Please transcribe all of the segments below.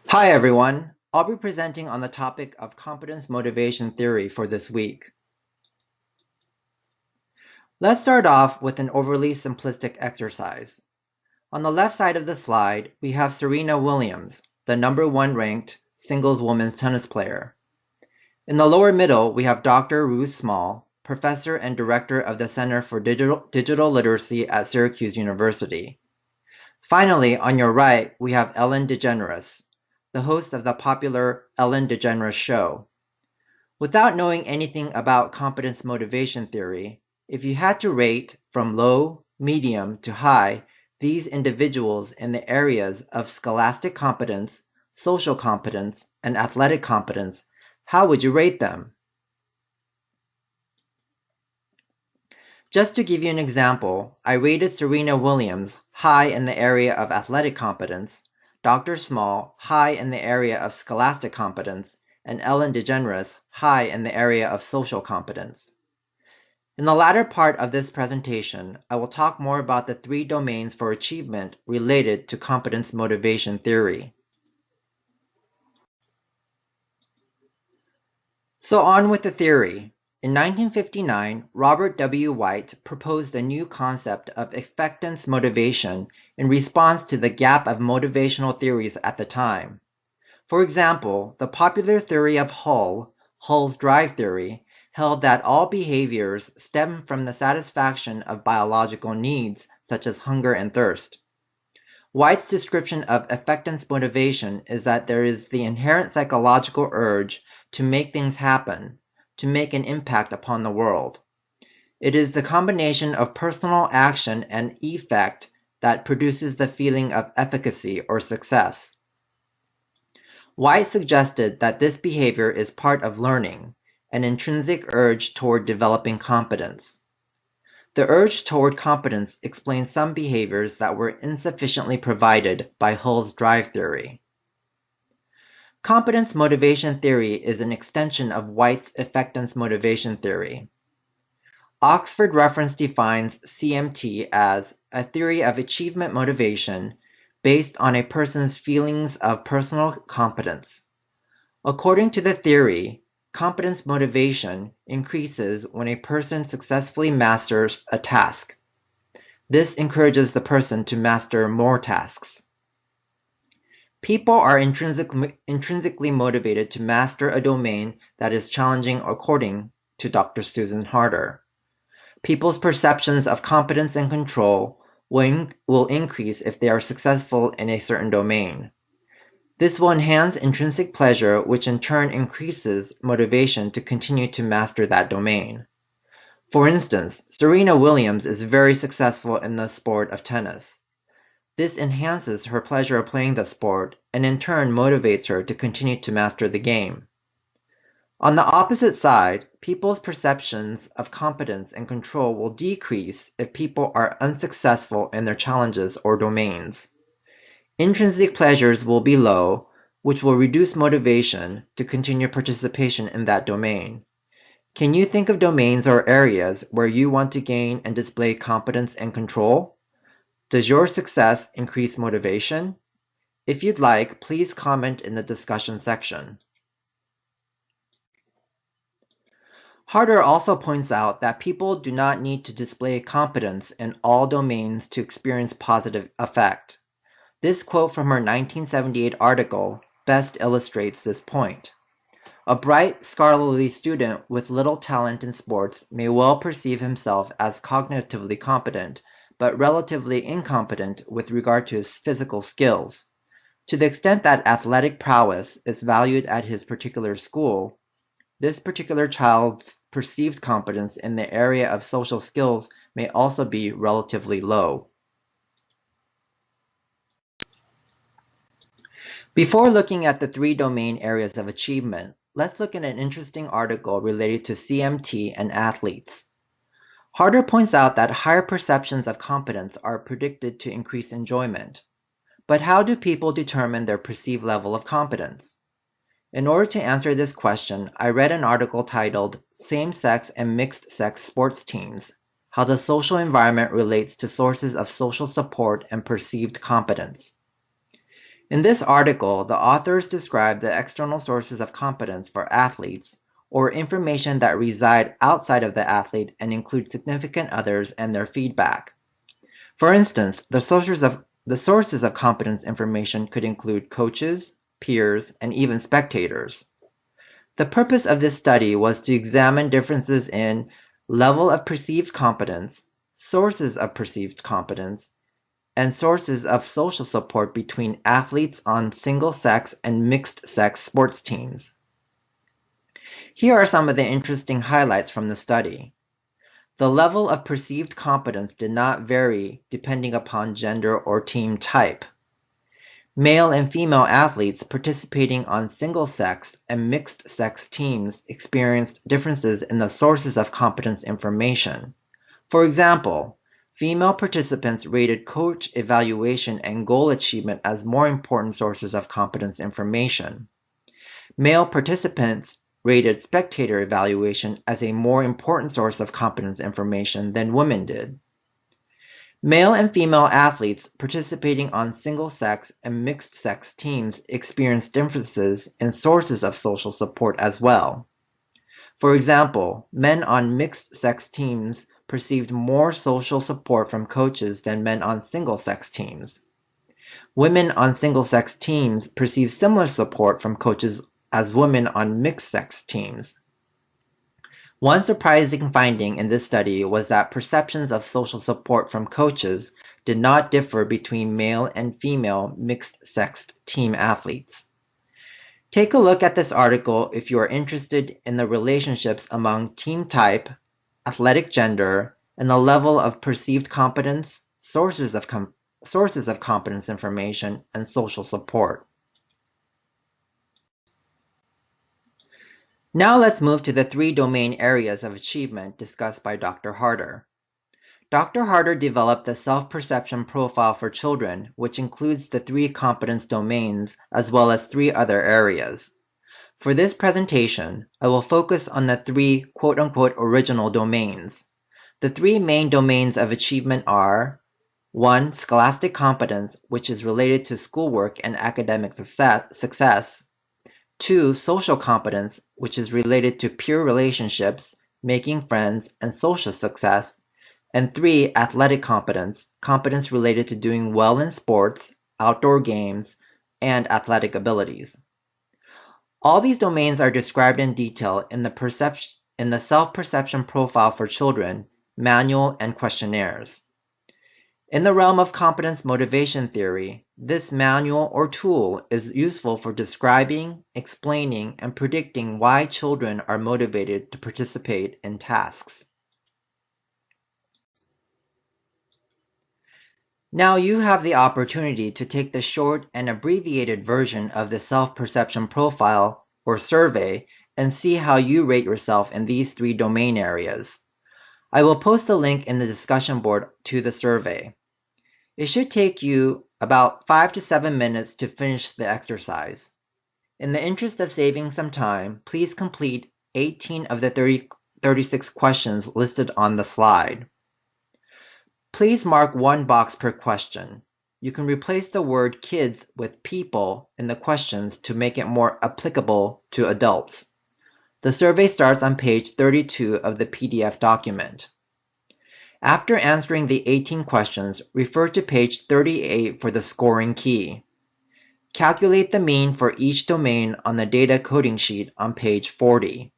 Hi everyone, I'll be presenting on the topic of competence motivation theory for this week. Let's start off with an overly simplistic exercise. On the left side of the slide, we have Serena Williams, the #1 ranked singles women's tennis player. In the lower middle, we have Dr. Ruth Small, professor and director of the Center for Digital Literacy at Syracuse University. Finally, on your right, we have Ellen DeGeneres, the host of the popular Ellen DeGeneres Show. Without knowing anything about competence motivation theory, if you had to rate from low, medium to high these individuals in the areas of scholastic competence, social competence, and athletic competence, how would you rate them? Just to give you an example, I rated Serena Williams high in the area of athletic competence, Dr. Small high in the area of scholastic competence, and Ellen DeGeneres high in the area of social competence. In the latter part of this presentation, I will talk more about the three domains for achievement related to competence motivation theory. So on with the theory. In 1959, Robert W. White proposed a new concept of effectance motivation in response to the gap of motivational theories at the time. For example, the popular theory of Hull's drive theory, held that all behaviors stem from the satisfaction of biological needs such as hunger and thirst. White's description of effectance motivation is that there is the inherent psychological urge to make things happen, to make an impact upon the world. It is the combination of personal action and effect that produces the feeling of efficacy or success. White suggested that this behavior is part of learning, an intrinsic urge toward developing competence. The urge toward competence explains some behaviors that were insufficiently provided by Hull's drive theory. Competence motivation theory is an extension of White's effectance motivation theory. Oxford Reference defines CMT as a theory of achievement motivation based on a person's feelings of personal competence. According to the theory, competence motivation increases when a person successfully masters a task. This encourages the person to master more tasks. People are intrinsically motivated to master a domain that is challenging according to Dr. Susan Harder. People's perceptions of competence and control will increase if they are successful in a certain domain. This will enhance intrinsic pleasure, which in turn increases motivation to continue to master that domain. For instance, Serena Williams is very successful in the sport of tennis. This enhances her pleasure of playing the sport and in turn motivates her to continue to master the game. On the opposite side, people's perceptions of competence and control will decrease if people are unsuccessful in their challenges or domains. Intrinsic pleasures will be low, which will reduce motivation to continue participation in that domain. Can you think of domains or areas where you want to gain and display competence and control? Does your success increase motivation? If you'd like, please comment in the discussion section. Harder also points out that people do not need to display competence in all domains to experience positive effect. This quote from her 1978 article best illustrates this point. A bright, scholarly student with little talent in sports may well perceive himself as cognitively competent, but relatively incompetent with regard to his physical skills. To the extent that athletic prowess is valued at his particular school, this particular child's perceived competence in the area of social skills may also be relatively low. Before looking at the three domain areas of achievement, let's look at an interesting article related to CMT and athletes. Harder points out that higher perceptions of competence are predicted to increase enjoyment. But how do people determine their perceived level of competence? In order to answer this question, I read an article titled Same-Sex and Mixed-Sex Sports Teams: How the Social Environment Relates to Sources of Social Support and Perceived Competence. In this article, the authors describe the external sources of competence for athletes, or information that reside outside of the athlete and include significant others and their feedback. For instance, the sources of competence information could include coaches, peers, and even spectators. The purpose of this study was to examine differences in level of perceived competence, sources of perceived competence, and sources of social support between athletes on single-sex and mixed-sex sports teams. Here are some of the interesting highlights from the study. The level of perceived competence did not vary depending upon gender or team type. Male and female athletes participating on single-sex and mixed-sex teams experienced differences in the sources of competence information. For example, female participants rated coach evaluation and goal achievement as more important sources of competence information. Male participants rated spectator evaluation as a more important source of competence information than women did. Male and female athletes participating on single-sex and mixed-sex teams experienced differences in sources of social support as well. For example, men on mixed-sex teams perceived more social support from coaches than men on single-sex teams. Women on single-sex teams perceived similar support from coaches as women on mixed-sex teams. One surprising finding in this study was that perceptions of social support from coaches did not differ between male and female mixed-sex team athletes. Take a look at this article if you are interested in the relationships among team type, athletic gender, and the level of perceived competence, sources of competence information, and social support. Now let's move to the 3 domain areas of achievement discussed by Dr. Harder. Dr. Harder developed the self-perception profile for children, which includes the 3 competence domains as well as 3 other areas. For this presentation, I will focus on the 3 quote-unquote original domains. The 3 main domains of achievement are 1. Scholastic competence, which is related to schoolwork and academic success. 2. Social competence, which is related to peer relationships, making friends, and social success. And 3. Athletic competence, competence related to doing well in sports, outdoor games, and athletic abilities. All these domains are described in detail in the self-perception profile for children, manual, and questionnaires. In the realm of competence motivation theory, this manual or tool is useful for describing, explaining, and predicting why children are motivated to participate in tasks. Now you have the opportunity to take the short and abbreviated version of the self-perception profile or survey and see how you rate yourself in these 3 domain areas. I will post a link in the discussion board to the survey. It should take you about 5 to 7 minutes to finish the exercise. In the interest of saving some time, please complete 18 of the 36 questions listed on the slide. Please mark 1 box per question. You can replace the word kids with people in the questions to make it more applicable to adults. The survey starts on page 32 of the PDF document. After answering the 18 questions, refer to page 38 for the scoring key. Calculate the mean for each domain on the data coding sheet on page 40.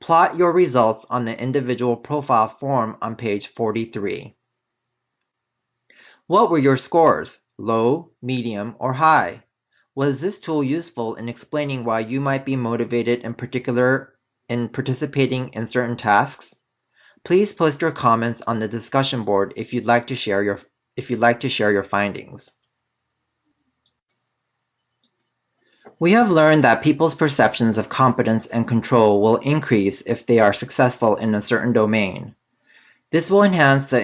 Plot your results on the individual profile form on page 43. What were your scores? Low, medium, or high? Was this tool useful in explaining why you might be motivated in participating in certain tasks? Please post your comments on the discussion board if you'd like to share your findings. We have learned that people's perceptions of competence and control will increase if they are successful in a certain domain. This will enhance their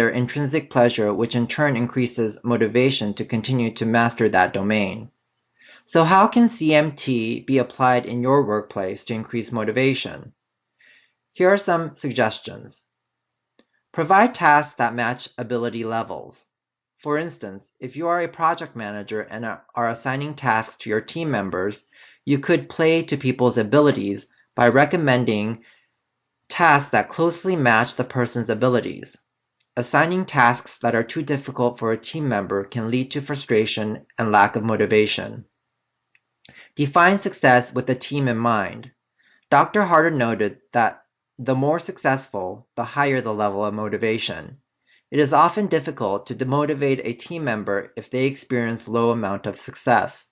intrinsic pleasure, which in turn increases motivation to continue to master that domain. So how can CMT be applied in your workplace to increase motivation? Here are some suggestions. Provide tasks that match ability levels. For instance, if you are a project manager and are assigning tasks to your team members, you could play to people's abilities by recommending tasks that closely match the person's abilities. Assigning tasks that are too difficult for a team member can lead to frustration and lack of motivation. Define success with the team in mind. Dr. Harder noted that the more successful, the higher the level of motivation. It is often difficult to demotivate a team member if they experience low amount of success.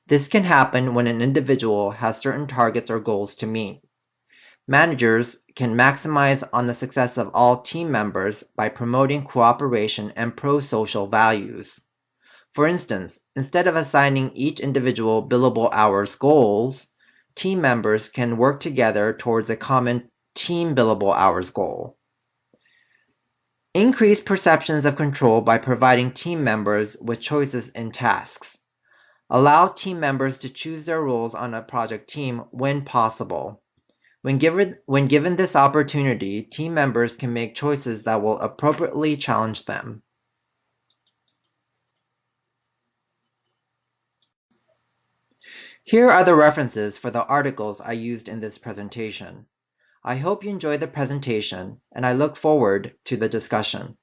This can happen when an individual has certain targets or goals to meet. Managers can maximize on the success of all team members by promoting cooperation and pro-social values. For instance, instead of assigning each individual billable hours goals, team members can work together towards a common team billable hours goal. Increase perceptions of control by providing team members with choices in tasks. Allow team members to choose their roles on a project team when possible. When given this opportunity, team members can make choices that will appropriately challenge them. Here are the references for the articles I used in this presentation. I hope you enjoyed the presentation, and I look forward to the discussion.